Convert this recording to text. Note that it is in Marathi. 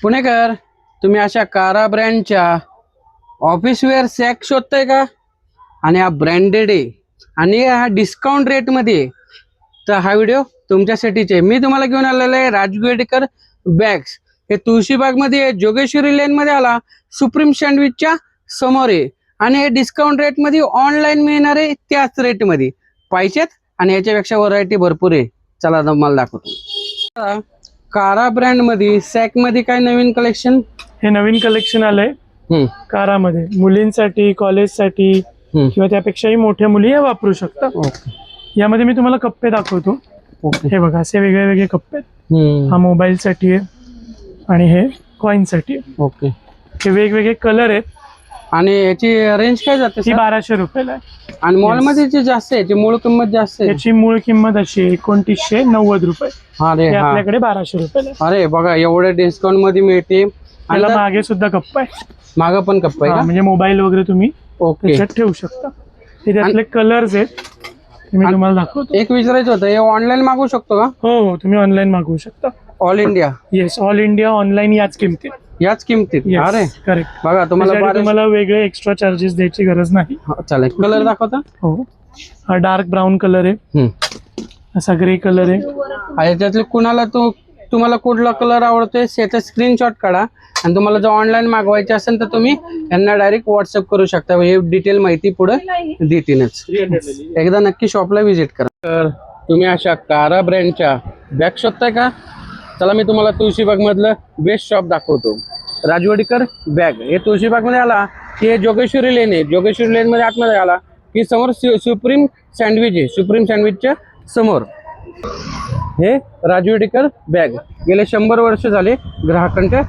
पुणेकर, तुम्ही अशा कारा ब्रँडच्या ऑफिस वेअर सॅक शोधताय का? आणि हा ब्रँडेड आहे आणि हा डिस्काउंट रेटमध्ये आहे. तर हा व्हिडिओ तुमच्यासाठीच आहे. मी तुम्हाला घेऊन आलेलो आहे राजगुडेकर बॅग्स. हे तुळशीबागमध्ये आहे, जोगेश्वरी लेनमध्ये आला, सुप्रीम सँडविचच्या समोर आहे आणि हे डिस्काउंट रेटमध्ये ऑनलाईन मिळणार आहे त्याच रेटमध्ये. पाहिजेत आणि याच्यापेक्षा व्हरायटी भरपूर आहे. चला तुम्हाला दाखवतो. कारा ब्रँड मध्ये सॅक मध्ये काय नवीन कलेक्शन? हे नवीन कलेक्शन आलंय कारामध्ये, मुलींसाठी, कॉलेजसाठी किंवा त्यापेक्षाही मोठ्या मुली हे वापरू शकतात. ओके यामध्ये मी तुम्हाला कप्पे दाखवतो. ओके. हे बघा, असे वेगळे वेगळे कप्पे आहेत. हा मोबाईल साठी आहे आणि हे कॉइन साठी आहे. ओके. हे वेगवेगळे कलर आहेत आणि याची रेंज काय जाते ती sir? 1200 रुपयाला आहे. आणि मॉल मध्ये जे जास्त आहे ती मूळ किंमत जास्त आहे. याची मूळ किंमत अशी आहे 2990 रुपये. अरे हे हा, आपल्याकडे 1200 रुपयाला आहे. अरे बघा एवढ्या डिस्काउंट मध्ये मिळते. आणि त्याला मागे सुद्धा कप्पा आहे. मागं पण कप्पा आहे हा, का? म्हणजे मोबाईल वगैरे तुम्ही ओके. त्याच्यात ठेवू शकता. हे त्यातले कलर्स आहेत, ते मी तुम्हाला दाखवतो. एक विचारायचं होतं, हे ऑनलाईन मागवू शकतो का? हो हो, तुम्ही ऑनलाईन मागवू शकता. All India yes, all India online याच किमतीत. याच किमतीत? अरे करेक्ट. बघा तुम्हाला तुम्हाला वेगळे एक्स्ट्रा चार्जेस द्यायची गरज नाही. चालेल. कलर दाखवता? हो, हा डार्क ब्राऊन कलर आहे, असा ग्रे कलर आहे. आणि त्यातले कुणाला तुम्हाला कुठला कलर आवडतोय त्याचा स्क्रीनशॉट काढा आणि तुम्हाला जर ऑनलाईन मागवायचे असेल तर तुम्ही यांना डायरेक्ट व्हॉट्सअप करू शकता. हे डिटेल माहिती पुढे देतीलच. एकदा नक्की शॉपला व्हिजिट करा. तर तुम्ही अशा कारा ब्रँडच्या बॅग शोधताय का? चला मी तुम्हाला तुळशीबाग मधलं बेस्ट शॉप दाखवतो. राजवाडीकर बॅग. हे तुळशीबाग मध्ये आला की हे जोगेश्वरी लेन आहे. जोगेश्वरी लेन मध्ये आतमध्ये आला की समोर सुप्रीम सँडविच आहे. सुप्रीम सँडविचच्या समोर हे राजवाडीकर बॅग. गेले 100 वर्ष झाले ग्राहकांच्या